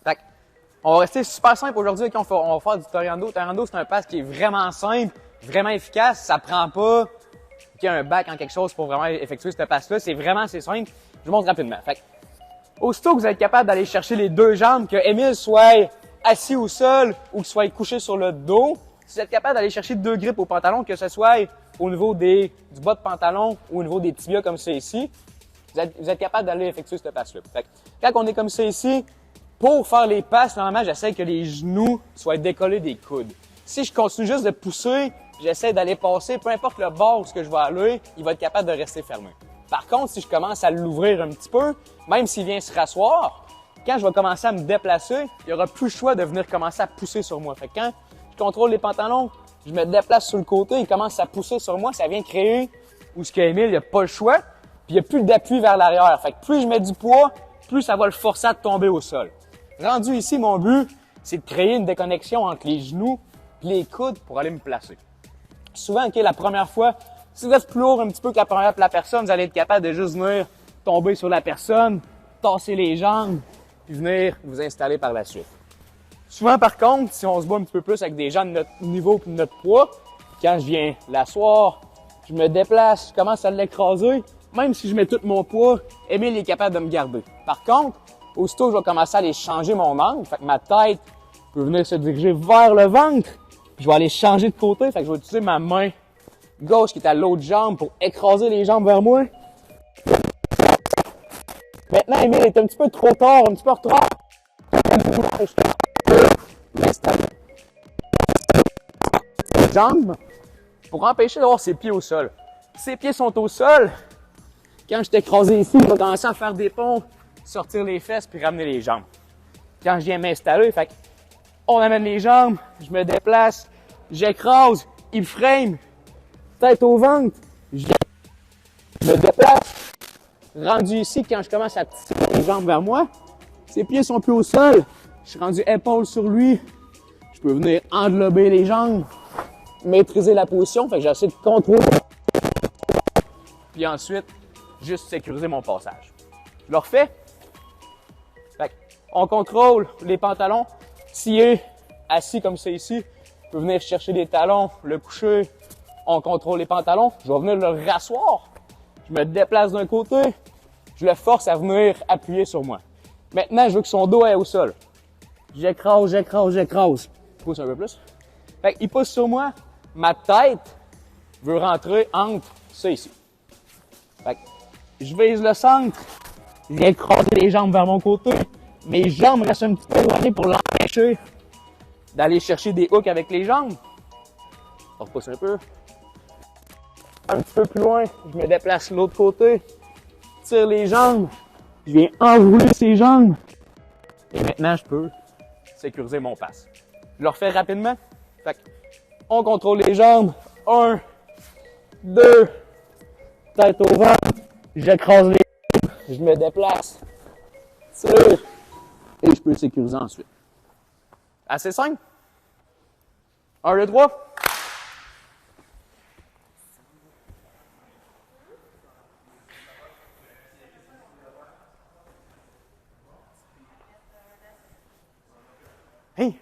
Fait que, on va rester super simple aujourd'hui. On va faire du Toreando. Toreando, c'est un pass qui est vraiment simple, vraiment efficace. Ça prend pas qu'il y ait un bac en quelque chose pour vraiment effectuer ce pass-là. C'est vraiment assez simple. Je vous montre rapidement. Fait que, aussitôt que vous êtes capable d'aller chercher les deux jambes, que Émile soit assis au sol ou qu'il soit couché sur le dos, si vous êtes capable d'aller chercher deux grippes au pantalon, que ce soit au niveau du bas de pantalon ou au niveau des tibias comme ça ici, vous êtes capable d'aller effectuer ce pass-là. Fait que, quand on est comme ça ici, pour faire les passes, normalement, j'essaie que les genoux soient décollés des coudes. Si je continue juste de pousser, j'essaie d'aller passer, peu importe le bord où je vais aller, il va être capable de rester fermé. Par contre, si je commence à l'ouvrir un petit peu, même s'il vient se rasseoir, quand je vais commencer à me déplacer, il n'y aura plus le choix de venir commencer à pousser sur moi. Fait que quand je contrôle les pantalons, je me déplace sur le côté, il commence à pousser sur moi, ça vient créer où ce qu'Émile, il n'a pas le choix, puis il n'y a plus d'appui vers l'arrière. Fait que plus je mets du poids, plus ça va le forcer à tomber au sol. Rendu ici, mon but, c'est de créer une déconnexion entre les genoux et les coudes pour aller me placer. Souvent, la première fois, si vous êtes plus lourd un petit peu que la personne, vous allez être capable de juste venir tomber sur la personne, tasser les jambes, puis venir vous installer par la suite. Souvent, par contre, si on se bat un petit peu plus avec des gens de notre niveau et de notre poids, quand je viens l'asseoir, je me déplace, je commence à l'écraser, même si je mets tout mon poids, Émile est capable de me garder. Par contre, aussitôt, je vais commencer à aller changer mon angle, fait que ma tête peut venir se diriger vers le ventre, puis je vais aller changer de côté, fait que je vais utiliser ma main gauche qui est à l'autre jambe pour écraser les jambes vers moi. Maintenant, Émile est un petit peu trop tard, un petit peu en retard. Jambes pour empêcher d'avoir ses pieds au sol. Ses pieds sont au sol. Quand je t'écrasé ici, je vais commencer à faire des ponts, sortir les fesses puis ramener les jambes. Quand je viens m'installer, fait on amène les jambes, je me déplace, j'écrase, il frame, tête au ventre, je me déplace. Rendu ici, quand je commence à tirer les jambes vers moi, ses pieds sont plus au sol, je suis rendu épaule sur lui, je peux venir englober les jambes, maîtriser la position, fait que j'essaie de contrôler. Puis ensuite, juste sécuriser mon passage. Je le refais. Fait on contrôle les pantalons. S'il est assis comme c'est ici, je peux venir chercher les talons, le coucher. On contrôle les pantalons. Je vais venir le rasseoir. Je me déplace d'un côté. Je le force à venir appuyer sur moi. Maintenant, je veux que son dos est au sol. J'écrase, j'écrase, j'écrase. Je pousse un peu plus. Fait qu'il pousse sur moi. Ma tête veut rentrer entre ça ici. Fait que je vise le centre. Je viens écraser les jambes vers mon côté. Mes jambes restent un petit peu éloignées pour l'empêcher d'aller chercher des hooks avec les jambes. On repousse un peu. Un petit peu plus loin, je me déplace de l'autre côté. Tire les jambes. Je viens enrouler ses jambes. Et maintenant, je peux sécuriser mon pass. Je le refais rapidement. Fait que on contrôle les jambes. 1, 2, tête au ventre. J'écrase les jambes. Je me déplace. Tire. Et je peux sécuriser ensuite. Assez simple. 1, 2, 3. Hey!